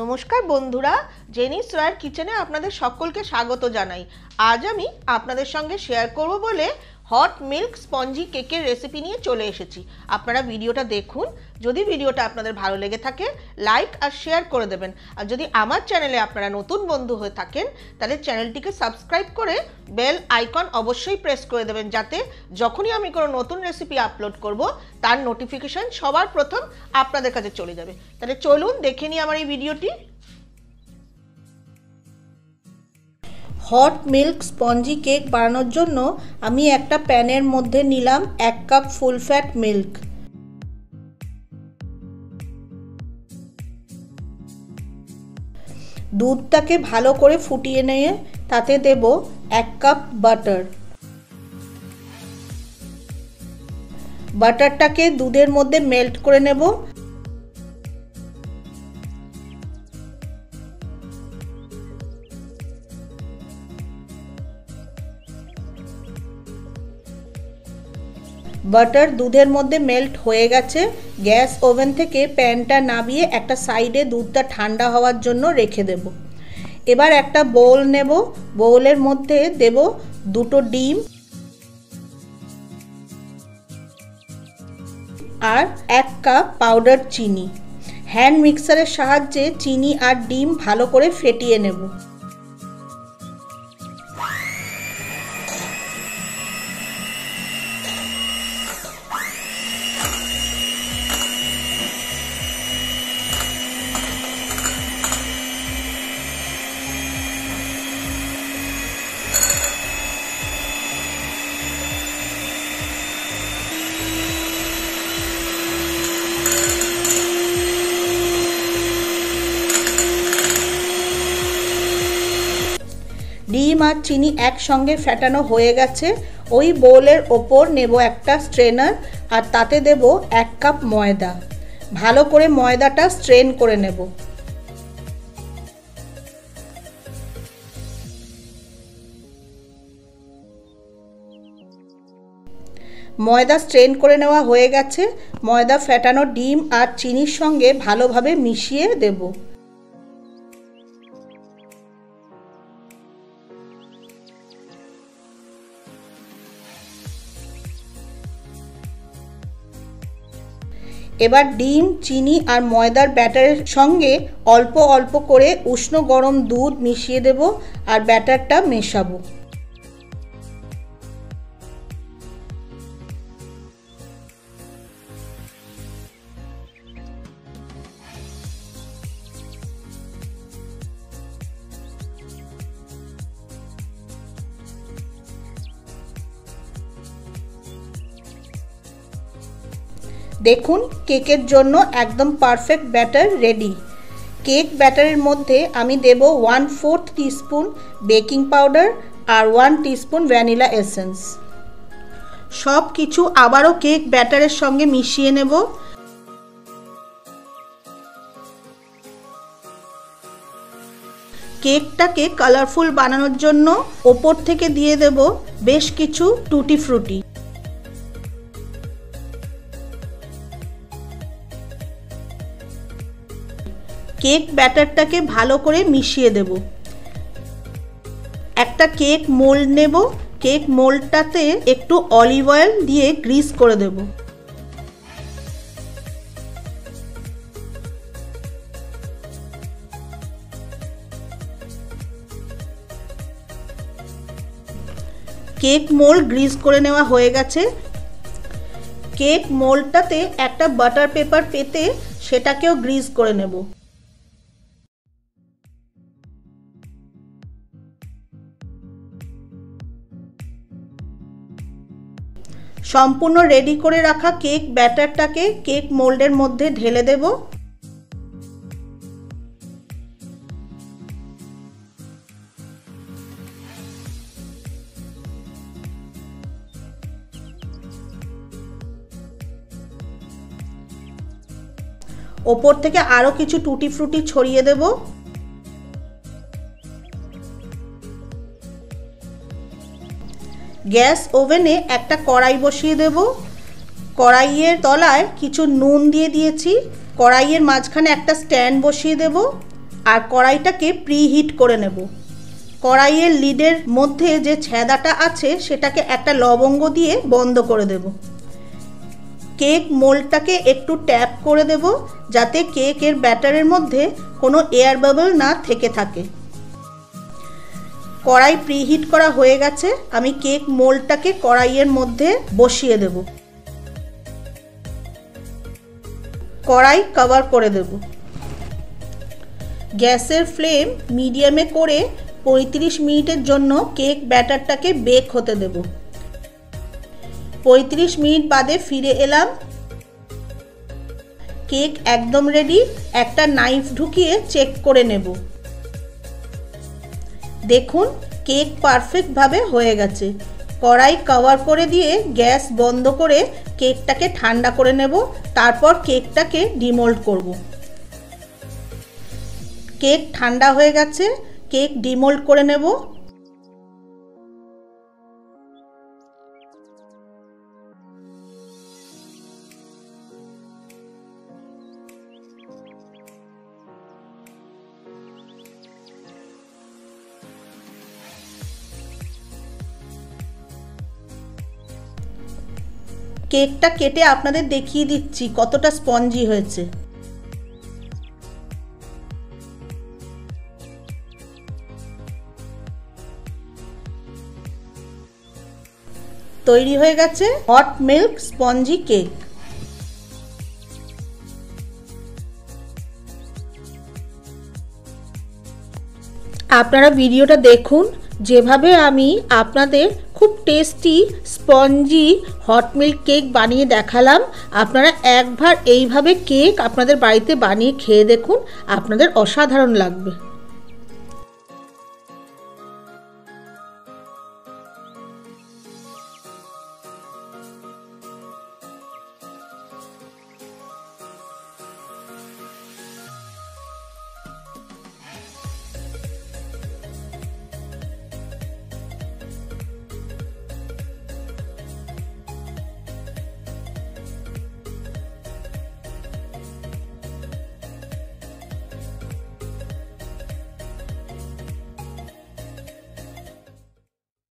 নমস্কার বন্ধুরা, জেনিস রয়ের কিচেনে আপনাদের সকলকে স্বাগত জানাই। আজ আমি আপনাদের সঙ্গে শেয়ার করব বলে হট মিল্ক স্পঞ্জি কেকের রেসিপি নিয়ে চলে এসেছি। আপনারা ভিডিওটা দেখুন। যদি ভিডিওটা আপনাদের ভালো লেগে থাকে লাইক আর শেয়ার করে দেবেন। আর যদি আমার চ্যানেলে আপনারা নতুন বন্ধু হয়ে থাকেন তাহলে চ্যানেলটিকে সাবস্ক্রাইব করে বেল আইকন অবশ্যই প্রেস করে দেবেন, যাতে যখনই আমি কোনো নতুন রেসিপি আপলোড করব তার নোটিফিকেশন সবার প্রথম আপনাদের কাছে চলে যাবে। তাহলে চলুন দেখে নিই আমার এই ভিডিওটি। হট মিল্ক স্পঞ্জি কেক বানানোর জন্য আমি একটা প্যানের মধ্যে নিলাম 1 কাপ ফুল ফ্যাট মিল্ক। দুধটাকে ভালো করে ফুটিয়ে নিয়ে তাতে দেব 1 কাপ বাটার। বাটারটাকে দুধের মধ্যে মেল্ট করে নেব। বাটার দুধের মধ্যে মেল্ট হয়ে গেছে। গ্যাস ওভেন থেকে প্যানটা নামিয়ে একটা সাইডে দুধটা ঠান্ডা হওয়ার জন্য রেখে দেব। এবার একটা বোল নেব। বোলের মধ্যে দেব 2টো ডিম আর 1 কাপ পাউডার চিনি। হ্যান্ড মিক্সারের সাহায্যে চিনি আর ডিম ভালো করে ফেটিয়ে নেব। ডিম আর চিনি একসঙ্গে ফেটানো হয়ে গেছে। ওই বোলের ওপর নেব একটা স্ট্রেনার আর তাতে দেব 1 কাপ ময়দা। ভালো করে ময়দাটা স্ট্রেন করে নেব। ময়দা স্ট্রেন করে নেওয়া হয়ে গেছে। ময়দা ফেটানো ডিম আর চিনির সঙ্গে ভালোভাবে মিশিয়ে দেব। এবার ডিম, চিনি আর ময়দার ব্যাটারের সঙ্গে অল্প অল্প করে উষ্ণ গরম দুধ মিশিয়ে দেব আর ব্যাটারটা মেশাবো। দেখুন, কেকের জন্য একদম পারফেক্ট ব্যাটার রেডি। কেক ব্যাটারের মধ্যে আমি দেব 1/4 টিস্পুন বেকিং পাউডার আর 1 টিস্পুন ভ্যানিলা এসেন্স। সব কিছু আবারও কেক ব্যাটারের সঙ্গে মিশিয়ে নেব। কেকটাকে কালারফুল বানানোর জন্য ওপর থেকে দিয়ে দেব বেশ কিছু টুটি ফ্রুটি। কেক ব্যাটারটাকে ভালো করে মিশিয়ে দেব। একটা কেক মোল্ড নেব। কেক মোল্ডটাতে একটু অলিভ অয়েল দিয়ে গ্রিস করে দেব। কেক মোল্ড গ্রিস করে নেওয়া হয়ে গেছে। কেক মোল্ডটাতে একটা বাটার পেপার পেতে সেটাকেও গ্রিস করে নেব। সম্পূর্ণ রেডি করে রাখা কেক ব্যাটারটাকে কেক মোল্ডের মধ্যে ঢেলে দেব। ওপর থেকে আরো কিছু টুটি ফ্রুটি ছড়িয়ে দেব। গ্যাস ওভেনে একটা কড়াই বসিয়ে দেব। কড়াইয়ের তলায় কিছু নুন দিয়ে দিয়েছি। কড়াইয়ের মাঝখানে একটা স্ট্যান্ড বসিয়ে দেব। আর কড়াইটাকে প্রিহিট করে নেব। কড়াইয়ের লিডের মধ্যে যে ছ্যাদাটা আছে সেটাকে একটা লবঙ্গ দিয়ে বন্ধ করে দেব। কেক মোল্ডটাকে একটু ট্যাপ করে দেব যাতে কেকের ব্যাটারের মধ্যে কোনো এয়ার বাবল না থেকে থাকে। কড়াই প্রিহিট করা হয়ে গেছে, আমি কেক মোল্ডটাকে কড়াইয়ের মধ্যে বসিয়ে দেব। কড়াই কভার করে দেব। গ্যাসের ফ্লেম মিডিয়ামে করে 35 মিনিটের জন্য কেক ব্যাটারটাকে বেক হতে দেব। 35 মিনিট বাদে ফিরে এলাম। কেক একদম রেডি। একটা নাইফ ঢুকিয়ে চেক করে নেব। দেখুন কেক পারফেক্টভাবে হয়ে গেছে। কড়াই কভার করে দিয়ে গ্যাস বন্ধ করে কেকটাকে ঠান্ডা করে নেব। তারপর কেকটাকে ডিমোল্ড করব। কেক ঠান্ডা হয়ে গেছে, কেক ডিমোল্ড করে নেব। কেকটা কেটে আপনাদের দেখিয়ে দিচ্ছি কতটা স্পঞ্জি হয়েছে। তৈরি হয়ে গেছে হট মিল্ক স্পঞ্জি কেক। আপনারা ভিডিওটা দেখুন, যেভাবে আমি আপনাদের খুব tasty spongy hot milk cake বানিয়ে দেখালাম। আপনারা একবার এইভাবে কেক আপনাদের বাড়িতে বানিয়ে খেয়ে দেখুন, আপনাদের অসাধারণ লাগবে।